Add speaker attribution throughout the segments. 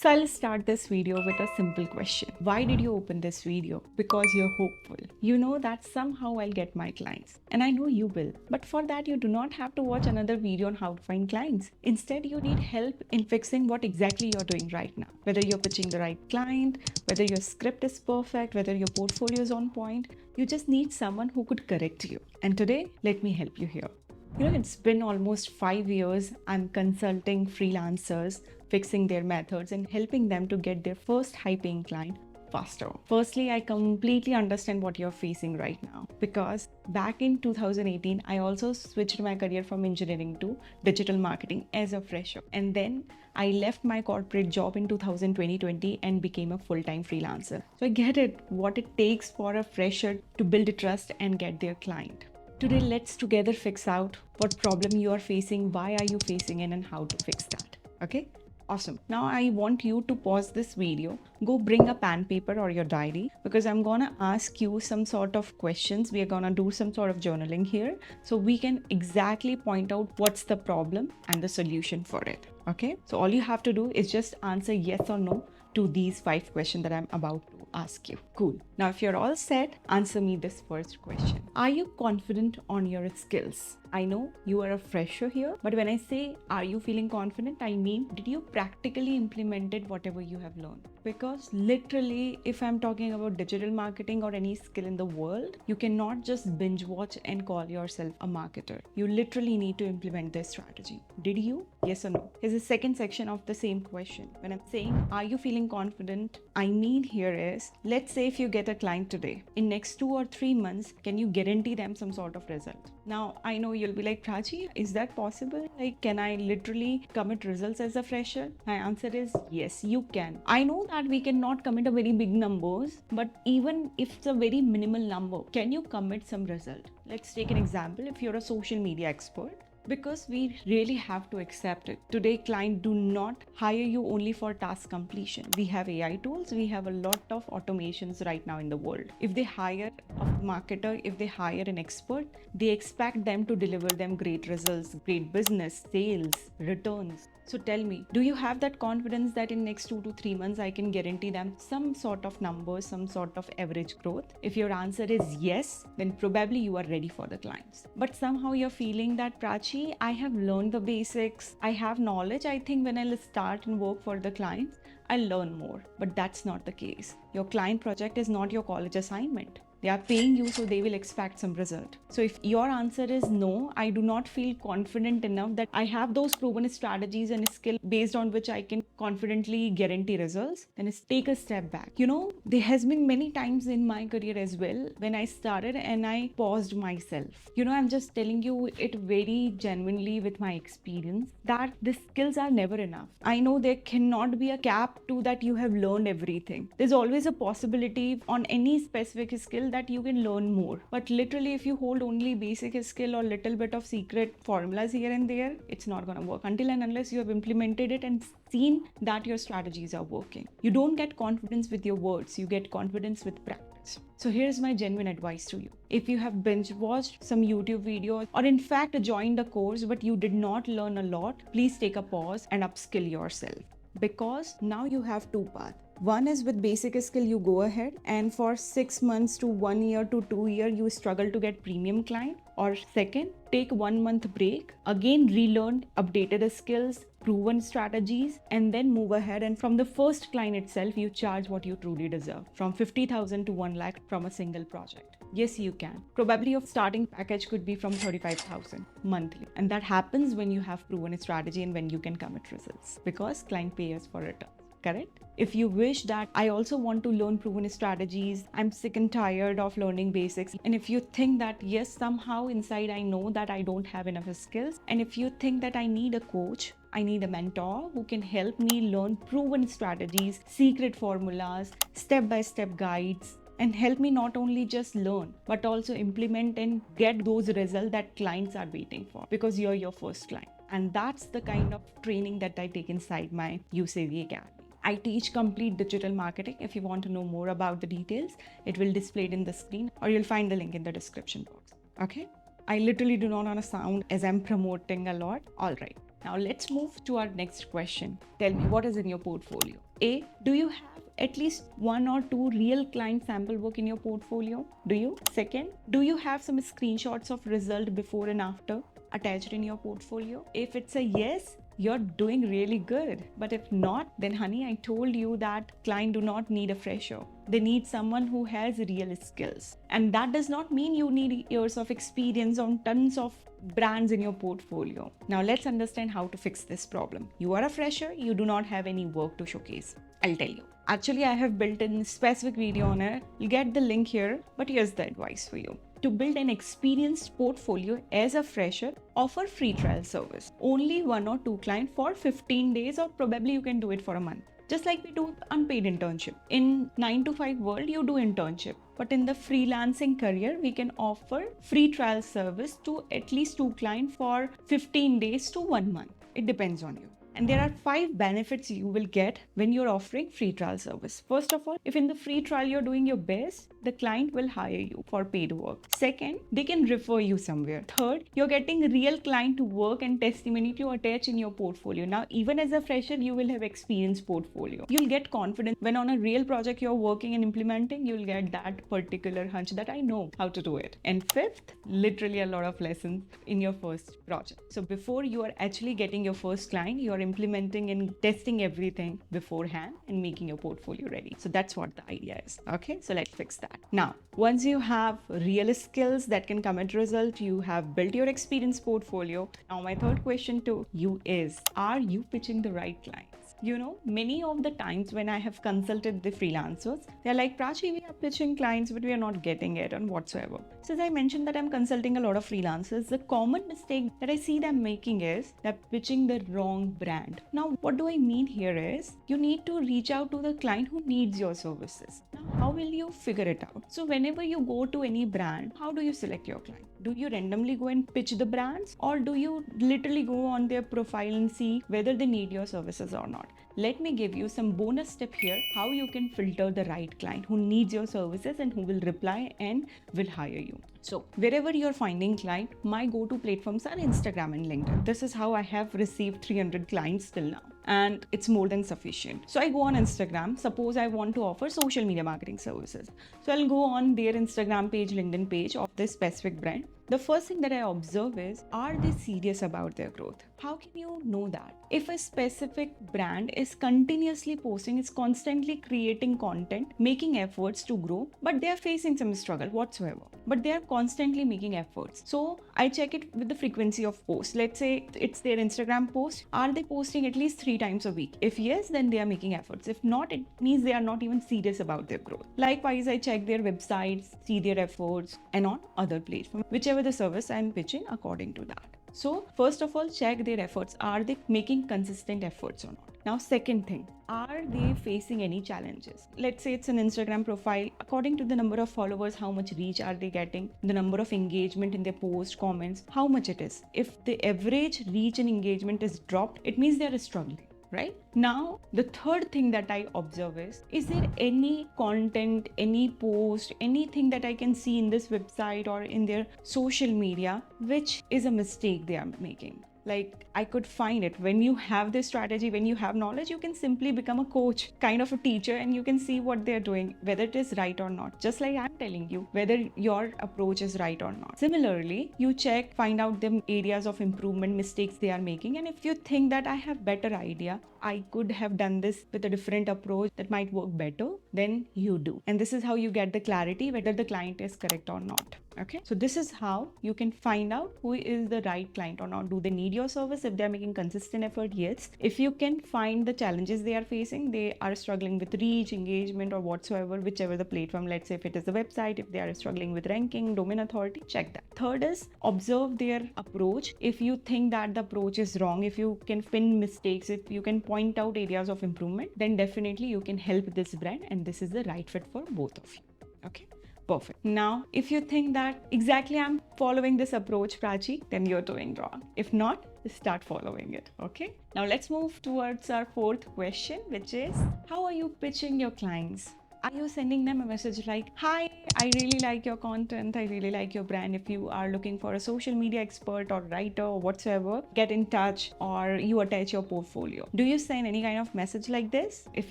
Speaker 1: So I'll start this video with a simple question. Why did you open this video? Because you're hopeful. You know that somehow I'll get my clients. And I know you will. But for that, you do not have to watch another video on how to find clients. Instead, you need help in fixing what exactly you're doing right now. Whether you're pitching the right client, whether your script is perfect, whether your portfolio is on point, you just need someone who could correct you. And today, let me help you here. It's been almost 5 years I'm consulting freelancers, fixing their methods, and helping them to get their first high paying client faster. Firstly, I completely understand what you're facing right now because back in 2018, I also switched my career from engineering to digital marketing as a fresher. And then I left my corporate job in 2020 and became a full-time freelancer. So I get it, what it takes for a fresher to build a trust and get their client. Today, let's together fix out what problem you are facing, why are you facing it, and how to fix that. Okay? Awesome. Now I want you to pause this video, go bring a pen, paper or your diary because I'm gonna ask you some sort of questions. We are gonna do some sort of journaling here so we can exactly point out what's the problem and the solution for it. Okay? So all you have to do is just answer yes or no to these 5 questions that I'm about to ask you. Cool. Now, if you're all set, answer me this first question. Are you confident on your skills? I know you are a fresher here, but when I say, are you feeling confident? I mean, did you practically implemented whatever you have learned? Because literally, if I'm talking about digital marketing or any skill in the world, you cannot just binge watch and call yourself a marketer. You literally need to implement this strategy. Did you? Yes or no? Here's the second section of the same question. When I'm saying, are you feeling confident? I mean here is, let's say if you get a client today, in next 2 or 3 months, can you guarantee them some sort of result? Now, I know you'll be like, Prachi, is that possible? Like, can I literally commit results as a fresher? My answer is yes, you can. I know that we cannot commit a very big numbers, but even if it's a very minimal number, can you commit some result? Let's take an example. If you're a social media expert, because we really have to accept it. Today, clients do not hire you only for task completion. We have AI tools, we have a lot of automations right now in the world. If they hire a marketer, if they hire an expert, they expect them to deliver them great results, great business, sales, returns. So tell me, do you have that confidence that in next 2 to 3 months, I can guarantee them some sort of numbers, some sort of average growth? If your answer is yes, then probably you are ready for the clients. But somehow you're feeling that, Prachi, I have learned the basics. I have knowledge. I think when I'll start and work for the clients, I'll learn more. But that's not the case. Your client project is not your college assignment. They are paying you, so they will expect some result. So if your answer is no, I do not feel confident enough that I have those proven strategies and skill based on which I can confidently guarantee results, then take a step back. There has been many times in my career as well when I started and I paused myself. I'm just telling you it very genuinely with my experience that the skills are never enough. I know there cannot be a cap to that you have learned everything. There's always a possibility on any specific skill that you can learn more. But literally, if you hold only basic skill or little bit of secret formulas here and there, it's not going to work until and unless you have implemented it and seen that your strategies are working. You don't get confidence with your words, you get confidence with practice. So here's my genuine advice to you. If you have binge watched some YouTube videos or in fact joined a course but you did not learn a lot, please take a pause and upskill yourself. Because now you have 2 paths. One is with basic skill, you go ahead and for 6 months to 1 year to 2 years, you struggle to get premium client. Or second, take 1 month break, again relearn updated skills, proven strategies, and then move ahead. And from the first client itself, you charge what you truly deserve, from 50,000 to 1 lakh from a single project. Yes, you can. Probably your starting package could be from 35,000 monthly. And that happens when you have proven a strategy and when you can commit results because client pays for it. Correct? If you wish that I also want to learn proven strategies, I'm sick and tired of learning basics. And if you think that yes, somehow inside I know that I don't have enough skills. And if you think that I need a coach, I need a mentor who can help me learn proven strategies, secret formulas, step-by-step guides, and help me not only just learn, but also implement and get those results that clients are waiting for because you're your first client. And that's the kind of training that I take inside my UCV Academy. I teach complete digital marketing. If you want to know more about the details, it will display it in the screen or you'll find the link in the description box. Okay? I literally do not want to sound as I'm promoting a lot. All right. Now let's move to our next question. Tell me, what is in your portfolio? A, do you have at least 1 or 2 real client sample work in your portfolio? Do you? Second, do you have some screenshots of result before and after attached in your portfolio? If it's a yes, you're doing really good. But if not, then honey, I told you that client do not need a fresher. They need someone who has real skills. And that does not mean you need years of experience on tons of brands in your portfolio. Now let's understand how to fix this problem. You are a fresher, you do not have any work to showcase. I'll tell you. Actually, I have built a specific video on it. You'll get the link here, but here's the advice for you. To build an experienced portfolio as a fresher, offer free trial service. Only 1 or 2 clients for 15 days, or probably you can do it for a month. Just like we do unpaid internship. In 9 to 5 world, you do internship. But in the freelancing career, we can offer free trial service to at least 2 clients for 15 days to 1 month. It depends on you. And there are 5 benefits you will get when you're offering free trial service. First of all, if in the free trial you're doing your best, the client will hire you for paid work. Second, they can refer you somewhere. Third, you're getting real client work and testimony to attach in your portfolio. Now, even as a fresher, you will have experienced portfolio. You'll get confidence when on a real project you're working and implementing, you'll get that particular hunch that I know how to do it. And fifth, literally a lot of lessons in your first project. So before you are actually getting your first client, you're implementing and testing everything beforehand and making your portfolio ready. So that's what the idea is. Okay, so let's fix that. Now, once you have real skills that can commit result, you have built your experience portfolio. Now, my third question to you is, are you pitching the right clients? You know, many of the times when I have consulted the freelancers, they're like, Prachi, we are pitching clients, but we are not getting it and whatsoever. So as I mentioned that I'm consulting a lot of freelancers, the common mistake that I see them making is they're pitching the wrong brand. Now, what do I mean here is you need to reach out to the client who needs your services. Now, how will you figure it out? So whenever you go to any brand, how do you select your client? Do you randomly go and pitch the brands, or do you literally go on their profile and see whether they need your services or not? Let me give you some bonus tip here how you can filter the right client who needs your services and who will reply and will hire you. So wherever you're finding client, my go-to platforms are Instagram and LinkedIn. This is how I have received 300 clients till now, and it's more than sufficient. So I go on Instagram. Suppose I want to offer social media marketing services. So I'll go on their Instagram page, LinkedIn page of this specific brand. The first thing that I observe is, are they serious about their growth? How can you know that? If a specific brand is continuously posting, is constantly creating content, making efforts to grow, but they are facing some struggle whatsoever, but they are constantly making efforts. So I check it with the frequency of posts. Let's say it's their Instagram post. Are they posting at least 3 times a week? If yes, then they are making efforts. If not, it means they are not even serious about their growth. Likewise, I check their websites, see their efforts, and on other platforms, whichever the service I'm pitching according to that. So first of all, check their efforts. Are they making consistent efforts or not? Now, second thing, are they facing any challenges? Let's say it's an Instagram profile. According to the number of followers, how much reach are they getting? The number of engagement in their post, comments, how much it is. If the average reach and engagement is dropped, it means they are struggling. Right? Now, the third thing that I observe is there any content, any post, anything that I can see in this website or in their social media, which is a mistake they are making? Like, I could find it. When you have this strategy, when you have knowledge, you can simply become a coach, kind of a teacher, and you can see what they're doing, whether it is right or not. Just like I'm telling you, whether your approach is right or not. Similarly, you check, find out the areas of improvement, mistakes they are making. And if you think that I have better idea, I could have done this with a different approach that might work better, then you do. And this is how you get the clarity whether the client is correct or not. Okay, so this is how you can find out who is the right client or not. Do they need your service? If they're making consistent effort, yes. If you can find the challenges they are facing, they are struggling with reach, engagement, or whatsoever, whichever the platform, let's say if it is the website, if they are struggling with ranking, domain authority, check that. Third is observe their approach. If you think that the approach is wrong, if you can pin mistakes, if you can point out areas of improvement, then definitely you can help this brand, and this is the right fit for both of you. Okay. Perfect. Now, if you think that exactly I'm following this approach, Prachi, then you're doing wrong. If not, start following it. Okay. Now let's move towards our fourth question, which is, how are you pitching your clients? Are you sending them a message like, hi, I really like your content, I really like your brand. If you are looking for a social media expert or writer or whatsoever, get in touch, or you attach your portfolio. Do you send any kind of message like this? If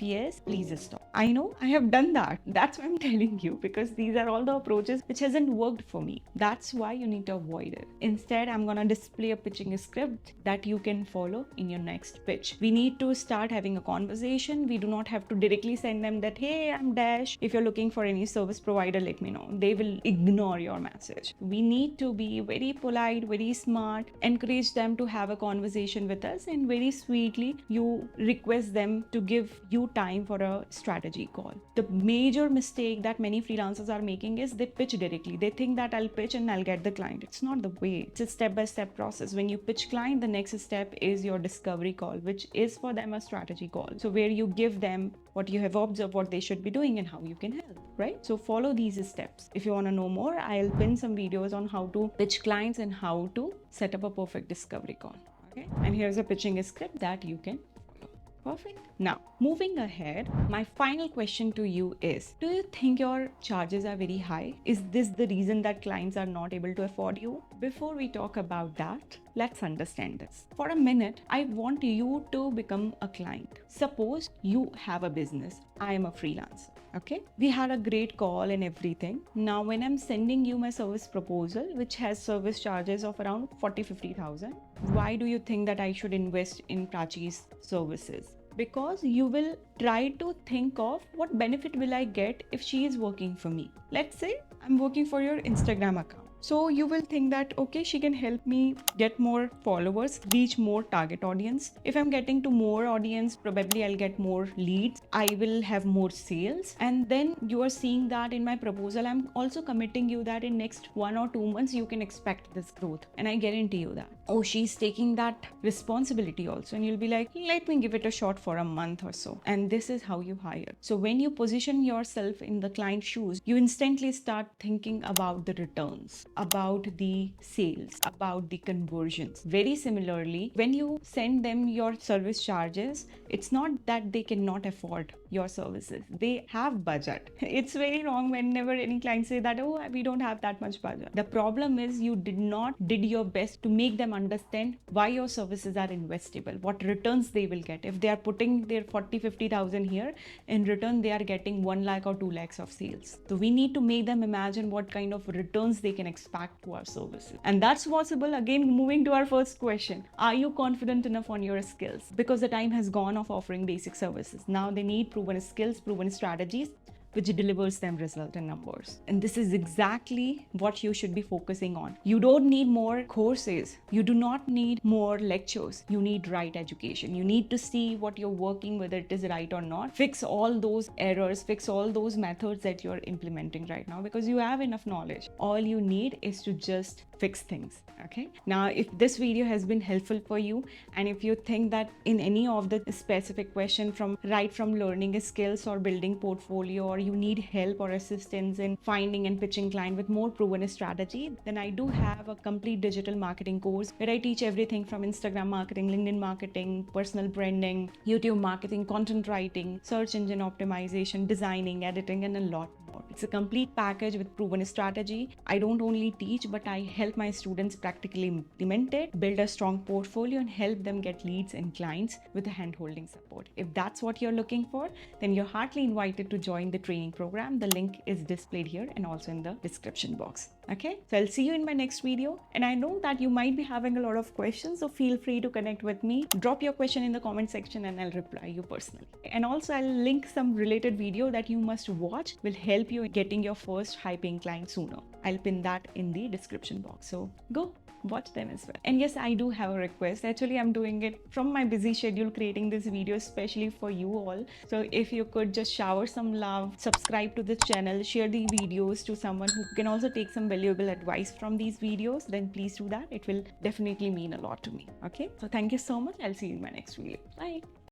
Speaker 1: yes, please stop. I know I have done that. That's why I'm telling you, because these are all the approaches which hasn't worked for me. That's why you need to avoid it. Instead, I'm gonna display a pitching script that you can follow in your next pitch. We need to start having a conversation. We do not have to directly send them that, hey, I'm Dash. If you're looking for any service provider, let me know. They will ignore your message. We need to be very polite, very smart, encourage them to have a conversation with us, and very sweetly you request them to give you time for a strategy call. The major mistake that many freelancers are making is they pitch directly. They think that I'll pitch and I'll get the client. It's not the way. It's a step-by-step process. When you pitch client, the next step is your discovery call, which is for them a strategy call. So where you give them what you have observed, what they should be doing, and how you can help, right? So follow these steps. If you want to know more, I'll pin some videos on how to pitch clients and how to set up a perfect discovery call. Okay. And here's a pitching script that you can follow. Perfect. Now, moving ahead, my final question to you is, do you think your charges are very high? Is this the reason that clients are not able to afford you? Before we talk about that, let's understand this. For a minute, I want you to become a client. Suppose you have a business. I am a freelancer. Okay, we had a great call and everything. Now, when I'm sending you my service proposal, which has service charges of around 40-50,000, why do you think that I should invest in Prachi's services? Because you will try to think of what benefit will I get if she is working for me. Let's say I'm working for your Instagram account. So you will think that, okay, she can help me get more followers, reach more target audience. If I'm getting to more audience, probably I'll get more leads. I will have more sales. And then you are seeing that in my proposal, I'm also committing you that in next 1 or 2 months, you can expect this growth. And I guarantee you that. Oh, she's taking that responsibility also. And you'll be like, let me give it a shot for a month or so. And this is how you hire. So when you position yourself in the client's shoes, you instantly start thinking about the returns, about the sales, about the conversions. Very similarly, when you send them your service charges, it's not that they cannot afford your services. They have budget. It's very wrong whenever any client say that, oh, we don't have that much budget. The problem is you did your best to make them understand why your services are investable, what returns they will get. If they are putting their 40-50,000 here, in return they are getting 1 lakh or 2 lakhs of sales. So we need to make them imagine what kind of returns they can expect to our services. And that's possible. Again, moving to our first question, are you confident enough on your skills? Because the time has gone of offering basic services. Now they need proven skills, proven strategies, which delivers them result and numbers. And this is exactly what you should be focusing on. You don't need more courses. You do not need more lectures. You need right education. You need to see what you're working, whether it is right or not. Fix all those errors, fix all those methods that you're implementing right now, because you have enough knowledge. All you need is to just fix things. Okay. Now, if this video has been helpful for you, and if you think that in any of the specific question from learning skills or building portfolio, or you need help or assistance in finding and pitching client with more proven strategy, then I do have a complete digital marketing course where I teach everything from Instagram marketing, LinkedIn marketing, personal branding, YouTube marketing, content writing, search engine optimization, designing, editing, and a lot more. It's a complete package with proven strategy. I don't only teach, but I help my students practically implement it, build a strong portfolio, and help them get leads and clients with a hand-holding support. If that's what you're looking for, then you're heartily invited to join the training program. The link is displayed here and also in the description box. Okay, so I'll see you in my next video. And I know that you might be having a lot of questions, so feel free to connect with me. Drop your question in the comment section and I'll reply you personally. And also I'll link some related video that you must watch, will help you getting your first high-paying client sooner. I'll pin that in the description box. So go watch them as well. And yes, I do have a request. Actually, I'm doing it from my busy schedule, creating this video especially for you all. So if you could just shower some love, subscribe to this channel, share the videos to someone who can also take some valuable advice from these videos, then please do that. It will definitely mean a lot to me. Okay, so thank you so much. I'll see you in my next video. Bye.